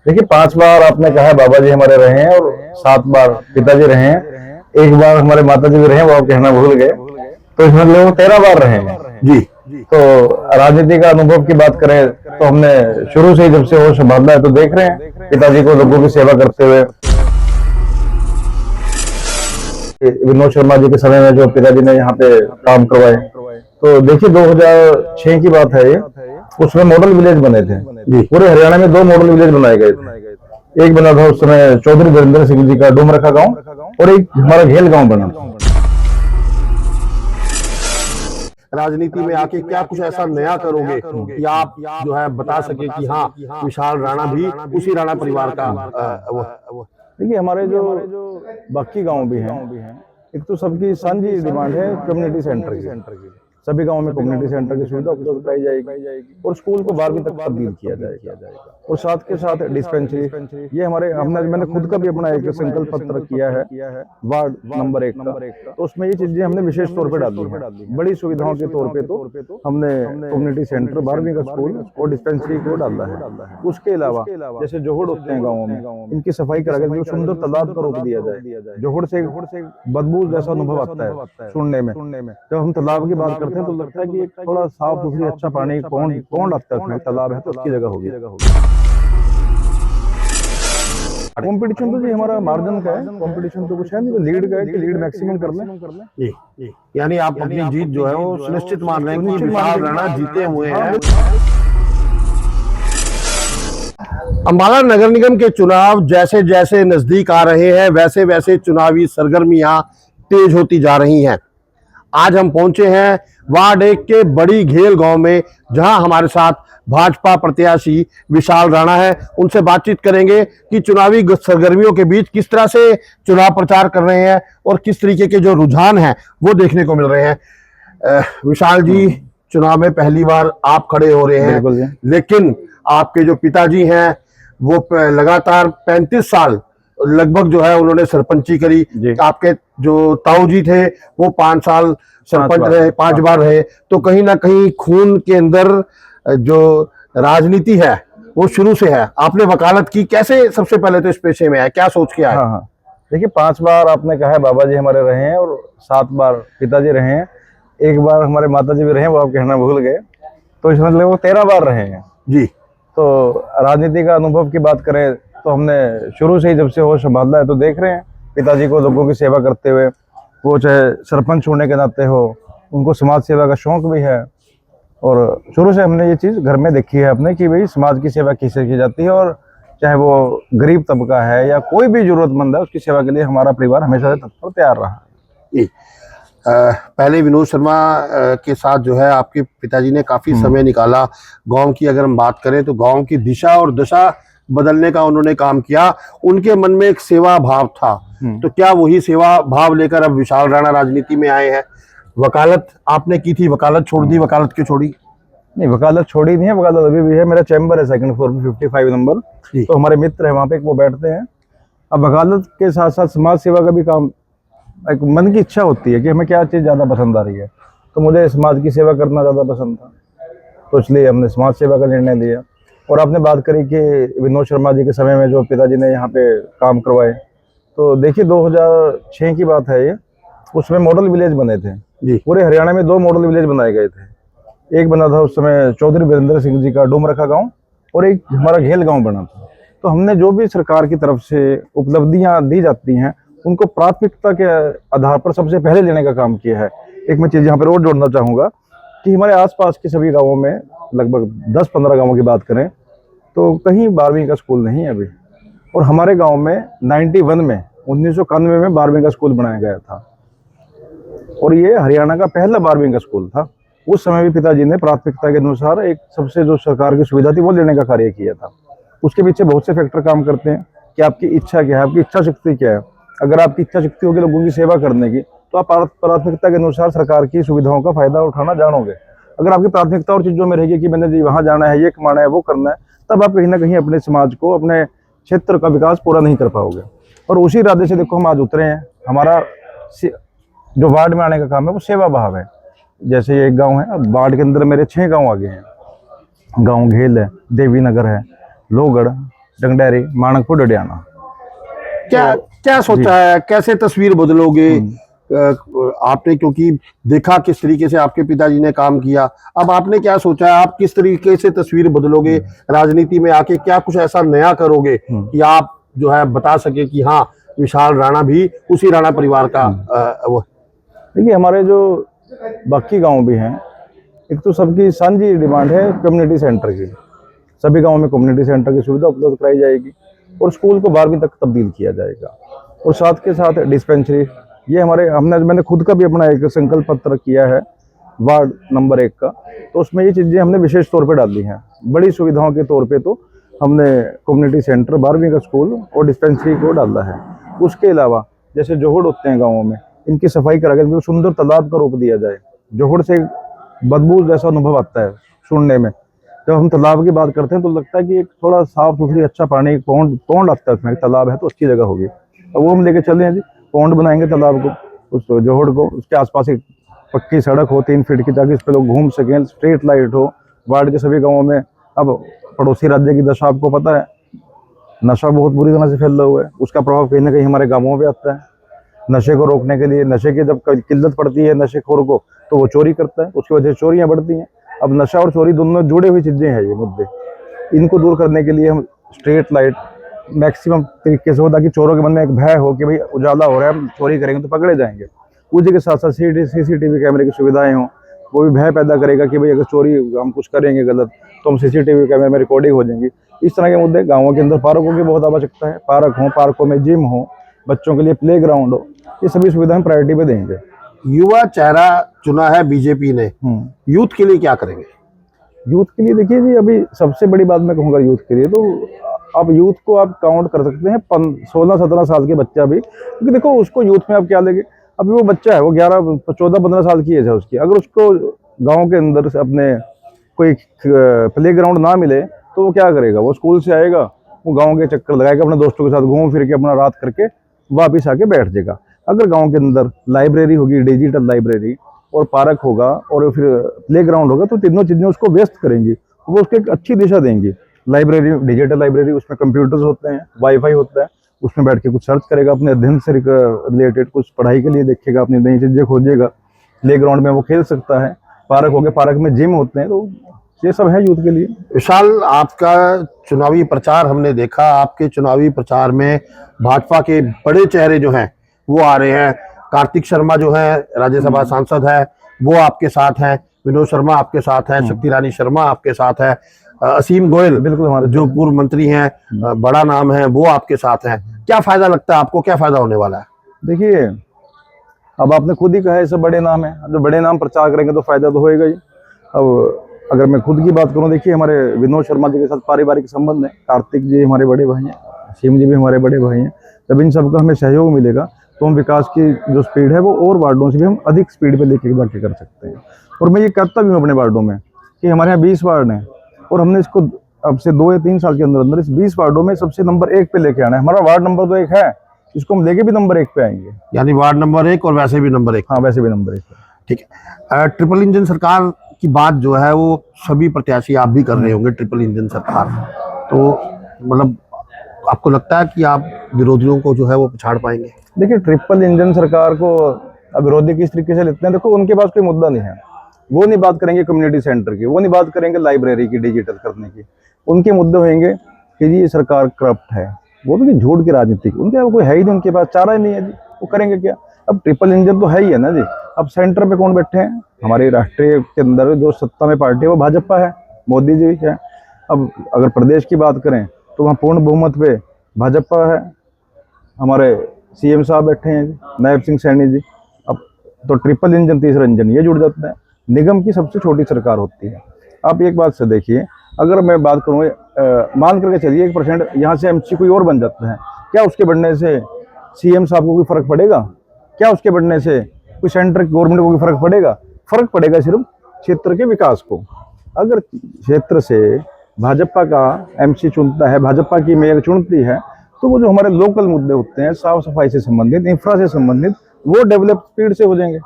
देखिए 5 बार आपने कहा बाबा जी हमारे रहे हैं और 7 बार पिताजी रहे हैं, एक बार हमारे माता जी भी रहे हैं, वो आप कहना भूल गए, तो इसमें लोग 13 बार रहे हैं जी। तो राजनीति का अनुभव की बात करें तो हमने शुरू से ही जब से वो संभाला है तो देख रहे हैं पिताजी को लोगों की सेवा करते हुए। विनोद शर्मा जी के समय में जो पिताजी ने यहाँ पे काम करवाए, तो देखिए 2006 की बात है ये, उसमें मॉडल विलेज बने थे जी। पूरे हरियाणा में 2 मॉडल विलेज बनाए गए थे। एक बना था उस समय चौधरी वीरेंद्र सिंह जी का डूमरखा गांव, और एक हमारा घेल गांव बना। राजनीति में आके क्या कुछ ऐसा नया करोगे कि आप जो है बता सके कि हाँ, विशाल राणा भी उसी राणा परिवार का देखिए हमारे जो बाकी गांव भी हैं, एक तो सबकी साझी डिमांड है कम्युनिटी सेंटर की। सभी गांवों में कम्युनिटी सेंटर की सुविधा उपलब्ध कराई जाएगी और स्कूल को 12वीं तक तब्दील किया जाएगा, और साथ के साथ डिस्पेंसरी। ये मैंने खुद का भी अपना एक संकल्प पत्र किया है वार्ड नंबर 1 का, तो उसमें ये चीजें हमने विशेष तौर पे डाली है। बड़ी सुविधाओं के तौर पे तो हमने कम्युनिटी सेंटर, 12वीं का स्कूल और डिस्पेंसरी को डाला है। उसके अलावा जैसे जोहड़ होते हैं गाँवों में, इनकी सफाई करा के सुंदर तालाब का रोक दिया जाए। जोहड़ से बदबू जैसा अनुभव आता है सुनने में, जब हम तालाब की बात करते हैं तो लगता है कि एक थोड़ा साफ सुथरी अच्छा पानी कौन आता है उसमें, तालाब है तो उसकी जगह होगी। कंपटीशन तो जी हमारा मार्जिन का है, कंपटीशन तो कुछ है नहीं, तो लीड का है कि लीड मैक्सिमम कर लें जी। यानी आप अपनी जीत जो है वो सुनिश्चित मान रहे हैं कि विशाल राणा जीते हुए हैं। अंबाला नगर निगम के चुनाव जैसे जैसे नजदीक आ रहे हैं वैसे वैसे चुनावी सरगर्मियां तेज होती जा रही हैं। आज हम पहुंचे हैं वार्ड 1 के बड़ी घेल गांव में, जहां हमारे साथ भाजपा प्रत्याशी विशाल राणा है। उनसे बातचीत करेंगे कि चुनावी सरगर्मियों के बीच किस तरह से चुनाव प्रचार कर रहे हैं और किस तरीके के जो रुझान हैं वो देखने को मिल रहे हैं। विशाल जी, चुनाव में पहली बार आप खड़े हो रहे हैं, लेकिन आपके जो पिताजी हैं वो लगातार 35 साल लगभग जो है उन्होंने सरपंची करी। आपके जो ताऊ जी थे वो 5 साल सरपंच रहे, 5 बार रहे। तो कहीं ना कहीं खून के अंदर जो राजनीति है वो शुरू से है। आपने वकालत की, कैसे सबसे पहले तो इस पेशे में है, क्या सोच के आए? हाँ, देखिए 5 बार आपने कहा है बाबा जी हमारे रहे हैं और 7 बार पिताजी रहे हैं, एक बार हमारे माता जी भी रहे हैं, वो आप कहना भूल गए, तो इसमें मतलब वो 13 बार रहे हैं जी। तो राजनीति का अनुभव की बात करें तो हमने शुरू से ही जब से वो संभाला है तो देख रहे हैं पिताजी को लोगों की सेवा करते हुए। वो चाहे सरपंच होने के नाते हो, उनको समाज सेवा का शौक भी है, और शुरू से हमने ये चीज़ घर में देखी है अपने कि भाई समाज की सेवा कैसे की जाती है, और चाहे वो गरीब तबका है या कोई भी जरूरतमंद है उसकी सेवा के लिए हमारा परिवार हमेशा से तत्पर तैयार रहा है। पहले विनोद शर्मा के साथ जो है आपके पिताजी ने काफी समय निकाला। गांव की अगर हम बात करें तो गांव की दिशा और दशा बदलने का उन्होंने काम किया। उनके मन में एक सेवा भाव था, तो क्या वही सेवा भाव लेकर अब विशाल राणा राजनीति में आए हैं? वकालत आपने की थी, वकालत छोड़ दी, वकालत क्यों छोड़ी? नहीं, वकालत छोड़ी नहीं है, वकालत अभी भी है। मेरा चैम्बर है 2nd फ्लोर पे 55 नंबर, तो हमारे मित्र है वहाँ पे, वो बैठते हैं। अब वकालत के साथ साथ समाज सेवा का भी काम, एक मन की इच्छा होती है कि हमें क्या चीज़ ज़्यादा पसंद आ रही है, तो मुझे समाज की सेवा करना ज़्यादा पसंद था, तो इसलिए हमने समाज सेवा का निर्णय लिया। और आपने बात करी कि विनोद शर्मा जी के समय में जो पिताजी ने यहाँ पे काम करवाए, तो देखिए 2006 की बात है ये, उसमें मॉडल विलेज बने थे जी। पूरे हरियाणा में 2 मॉडल विलेज बनाए गए थे। एक बना था उस समय चौधरी वीरेंद्र सिंह जी का डूमरखा गांव, और एक हमारा घेल गांव बना था। तो हमने जो भी सरकार की तरफ से उपलब्धियां दी जाती हैं उनको प्राथमिकता के आधार पर सबसे पहले लेने का काम किया है। एक मैं चीज़ यहाँ पर और जोड़ना चाहूँगा कि हमारे आसपास के सभी गाँवों में, लगभग 10-15 गाँवों की बात करें तो कहीं 12वीं का स्कूल नहीं है अभी, और हमारे गांव में 91 में 1991 में 12वीं का स्कूल बनाया गया था, और ये हरियाणा का पहला 12वीं का स्कूल था। उस समय भी पिताजी ने प्राथमिकता के अनुसार एक सबसे जो सरकार की सुविधा थी वो लेने का कार्य किया था। उसके पीछे बहुत से फैक्टर काम करते हैं कि आपकी इच्छा क्या है, आपकी इच्छा शक्ति क्या है। अगर आपकी इच्छा शक्ति होगी लोगों की सेवा करने की, तो आप प्राथमिकता के अनुसार सरकार की सुविधाओं का फायदा उठाना जानोगे। अगर आपकी प्राथमिकता और चीज़ों में रहेगी कि मैंने जी वहाँ जाना है, ये कमाना है, वो करना है, तब आप कहीं ना कहीं अपने समाज को, अपने क्षेत्र का विकास पूरा नहीं कर पाओगे। और उसी इरादे से देखो हम आज उतरे हैं। हमारा जो वार्ड में आने का काम है वो सेवा भाव है। जैसे ये एक गांव है, अब वार्ड के अंदर मेरे 6 गांव आ गए हैं। गांव घेल है, देवी नगर है, लोहगढ़, डंगडेरी, माणकपुर, डडियाना। क्या क्या सोचा है, कैसे तस्वीर बदलोगे आपने, क्योंकि देखा किस तरीके से आपके पिताजी ने काम किया, अब आपने क्या सोचा है, आप किस तरीके से तस्वीर बदलोगे राजनीति में आके, क्या कुछ ऐसा नया करोगे कि आप जो है बता सके कि हाँ विशाल राणा भी उसी राणा परिवार का वो। देखिए हमारे जो बाकी गांव भी हैं, एक तो सबकी सांझी डिमांड है कम्युनिटी सेंटर की। सभी गांवों में कम्युनिटी सेंटर की सुविधा उपलब्ध कराई जाएगी और स्कूल को 12वीं तक तब्दील किया जाएगा, और साथ के साथ डिस्पेंसरी। ये मैंने खुद का भी अपना एक संकल्प पत्र किया है वार्ड नंबर 1 का, तो उसमें ये चीज़ें हमने विशेष तौर पे डाली हैं। बड़ी सुविधाओं के तौर पे तो हमने कम्युनिटी सेंटर, 12वीं का स्कूल और डिस्पेंसरी को डाला है। उसके अलावा जैसे जोहड़ होते हैं गाँवों में, इनकी सफाई करा के इनको सुंदर तालाब का रूप दिया जाए। जोहड़ से बदबू जैसा अनुभव आता है सुनने में, जब हम तालाब की बात करते हैं तो लगता है कि एक थोड़ा साफ सुथरी अच्छा पानी, एक पौंड आता है उसमें, तालाब है तो अच्छी जगह होगी। अब वो हम लेके चले हैं जी, पौंड बनाएंगे तालाब को, उस जोहड़ को, उसके आसपास एक पक्की सड़क हो 3 फीट की, ताकि इस पे लोग घूम सकें, स्ट्रीट लाइट हो वार्ड के सभी गाँवों में। अब पड़ोसी राज्य की दशा आपको पता है, नशा बहुत बुरी तरह से फैल रहा हुआ है, उसका प्रभाव कहीं ना कहीं हमारे गाँवों में आता है। नशे को रोकने के लिए, नशे की जब किल्लत पड़ती है नशेखोर को, तो वो चोरी करता है, उसकी वजह से चोरियां बढ़ती हैं। अब नशा और चोरी दोनों जुड़े हुई चीजें हैं, ये मुद्दे, इनको दूर करने के लिए हम स्ट्रीट लाइट मैक्सिमम तरीके से हो, ताकि चोरों के मन में एक भय हो कि भाई उजाला हो रहा है, हम चोरी करेंगे तो पकड़े जाएंगे। उसी के साथ साथ CCTV कैमरे की सुविधाएं हों, वो भी भय पैदा करेगा कि भाई अगर चोरी हम कुछ करेंगे गलत तो हम CCTV कैमरे में रिकॉर्डिंग हो जाएंगी। इस तरह के मुद्दे। गाँवों के अंदर पार्कों की बहुत आवश्यकता है, पार्क हो, पार्कों में जिम हो, बच्चों के लिए प्ले ग्राउंड हो, ये सभी सुविधाएं प्रायोरिटी पे देंगे। युवा चेहरा चुना है बीजेपी ने, यूथ के लिए क्या करेंगे? यूथ के लिए देखिए जी, अभी सबसे बड़ी बात मैं कहूँगा यूथ के लिए, तो अब यूथ को आप काउंट कर सकते हैं 16-17 साल के बच्चा भी, क्योंकि देखो उसको यूथ में आप क्या लेंगे, अभी वो बच्चा है, वो 14-15 साल की एज है उसकी, अगर उसको गाँव के अंदर से अपने कोई प्ले ग्राउंड ना मिले तो वो क्या करेगा, वो स्कूल से आएगा, वो गाँव के चक्कर लगाएगा, अपने दोस्तों के साथ घूम फिर के अपना रात करके वापिस आके बैठ जाएगा। अगर गांव के अंदर लाइब्रेरी होगी, डिजिटल लाइब्रेरी, और पार्क होगा और फिर प्ले ग्राउंड होगा, तो तीनों चीजें उसको व्यस्त करेंगी, वो उसको एक अच्छी दिशा देंगी। लाइब्रेरी, डिजिटल लाइब्रेरी, उसमें कंप्यूटर्स होते हैं, वाईफाई होता है, उसमें बैठ के कुछ सर्च करेगा, अपने अध्ययन से रिलेटेड कुछ पढ़ाई के लिए देखेगा, अपनी नई चीजें खोजेगा। प्ले ग्राउंड में वो खेल सकता है, पार्क हो गए, पार्क में जिम होते हैं, तो ये सब है यूथ के लिए। विशाल, आपका चुनावी प्रचार हमने देखा, आपके चुनावी प्रचार में भाजपा के बड़े चेहरे जो हैं वो आ रहे हैं। कार्तिक शर्मा जो है राज्यसभा सांसद है, वो आपके साथ हैं, विनोद शर्मा आपके साथ हैं, शक्ति रानी शर्मा आपके साथ है, असीम गोयल बिल्कुल हमारे जो पूर्व मंत्री हैं, बड़ा नाम है, वो आपके साथ हैं। क्या फायदा लगता है आपको, क्या फायदा होने वाला है? देखिए अब आपने खुद ही कहा है सब बड़े नाम है, जो बड़े नाम प्रचार करेंगे तो फायदा तो होएगा ही। अब अगर मैं खुद की बात करूं, देखिए हमारे विनोद शर्मा जी के साथ पारिवारिक संबंध है, कार्तिक जी हमारे बड़े भाई हैं, असीम जी भी हमारे बड़े भाई हैं। जब इन सबका हमें सहयोग मिलेगा तो हम विकास की जो स्पीड है वो और वार्डों से भी हम अधिक स्पीड पे लेके जाके कर सकते हैं। और मैं ये करता भी हूँ अपने वार्डों में कि हमारे यहाँ 20 वार्ड हैं, और हमने इसको अब से 2 या 3 साल के अंदर अंदर इस 20 वार्डों में सबसे नंबर 1 पे लेके आना है। हमारा वार्ड नंबर तो 1 है, इसको हम लेके भी नंबर 1 पे आएंगे। यानी वार्ड नंबर 1 और वैसे भी नंबर 1? हाँ, वैसे भी नंबर 1 पे। ठीक है। ट्रिपल इंजन सरकार की बात जो है वो सभी प्रत्याशी आप भी कर रहे होंगे, ट्रिपल इंजन सरकार, तो मतलब आपको लगता है कि आप विरोधियों को जो है वो पछाड़ पाएंगे? देखिए ट्रिपल इंजन सरकार को अब विरोधी किस तरीके से लेते हैं, देखो उनके पास कोई मुद्दा नहीं है, वो नहीं बात करेंगे कम्युनिटी सेंटर की, वो नहीं बात करेंगे लाइब्रेरी की डिजिटल करने की। उनके मुद्दे होंगे कि जी ये सरकार करप्ट है, वो भी झूठ की राजनीति, उनके कोई है ही नहीं, उनके पास चारा ही नहीं है जी, वो करेंगे क्या। अब ट्रिपल इंजन तो है ही है ना जी। अब सेंटर पे कौन बैठे हैं, हमारे राष्ट्रीय के अंदर जो सत्ता में पार्टी है वो भाजपा है, मोदी जी है। अब अगर प्रदेश की बात करें तो वहाँ पूर्ण बहुमत पे भाजपा है, हमारे CM साहब बैठे हैं जी, नायब सिंह सैनी जी। अब तो ट्रिपल इंजन, तीसरा इंजन ये जुड़ जाता है। निगम की सबसे छोटी सरकार होती है। आप एक बात से देखिए, अगर मैं बात करूँ, मान करके चलिए 1% यहाँ से MC कोई और बन जाता है, क्या उसके बढ़ने से CM साहब को कोई फर्क पड़ेगा? क्या उसके बढ़ने से कोई सेंटर गवर्नमेंट को कोई फर्क पड़ेगा? फर्क पड़ेगा सिर्फ क्षेत्र के विकास को। अगर क्षेत्र से भाजपा का MC चुनता है, भाजपा की मेयर चुनती है, तो वो जो हमारे लोकल मुद्दे होते हैं, साफ सफाई से संबंधित, इंफ्रा से संबंधित, वो डेवलप स्पीड से हो जाएंगे।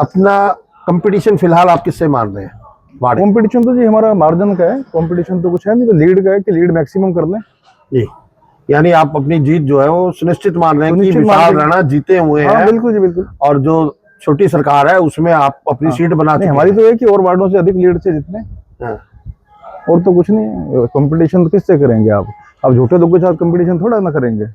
अपना कंपटीशन फिलहाल आप किससे मान रहे हैं? वार्ड कंपटीशन तो जी हमारा मार्जिन का है, कंपटीशन तो कुछ है नहीं, तो लीड का है कि लीड मैक्सिमम कर लें। जी, यानी आप अपनी जीत जो है वो सुनिश्चित मान रहे हैं कि सुनिश्चित मान विशाल रहे हैं। राणा जीते हुए हाँ हैं, बिल्कुल जी बिल्कुल। और जो छोटी सरकार है उसमें आप अपनी सीट बना नहीं, चुके हमारी हैं। तो है कि और वार्डों से अधिक लीड से जितने, हाँ। और तो कुछ नहीं है। कंपटीशन तो किससे करेंगे आप झूठे लोगों के साथ कंपटीशन थोड़ा ना करेंगे।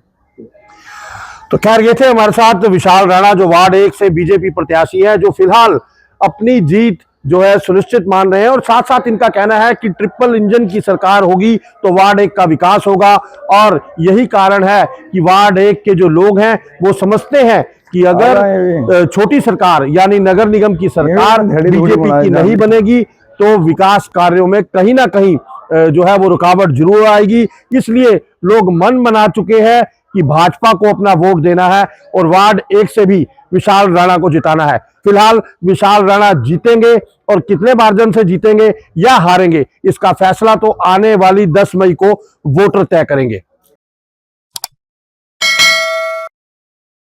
तो खैर ये थे हमारे साथ विशाल राणा, जो वार्ड 1 से बीजेपी प्रत्याशी है, जो फिलहाल अपनी जीत जो है सुनिश्चित मान रहे हैं, और साथ साथ इनका कहना है कि ट्रिपल इंजन की सरकार होगी तो वार्ड 1 का विकास होगा। और यही कारण है कि वार्ड 1 के जो लोग हैं वो समझते हैं कि अगर छोटी सरकार यानी नगर निगम की सरकार बीजेपी की नहीं बनेगी तो विकास कार्यों में कहीं ना कहीं जो है वो रुकावट जरूर आएगी। इसलिए लोग मन बना चुके हैं कि भाजपा को अपना वोट देना है और वार्ड 1 से भी विशाल राणा को जिताना है। फिलहाल विशाल राणा जीतेंगे, और कितने मार्जिन से जीतेंगे या हारेंगे इसका फैसला तो आने वाली 10 मई को वोटर तय करेंगे।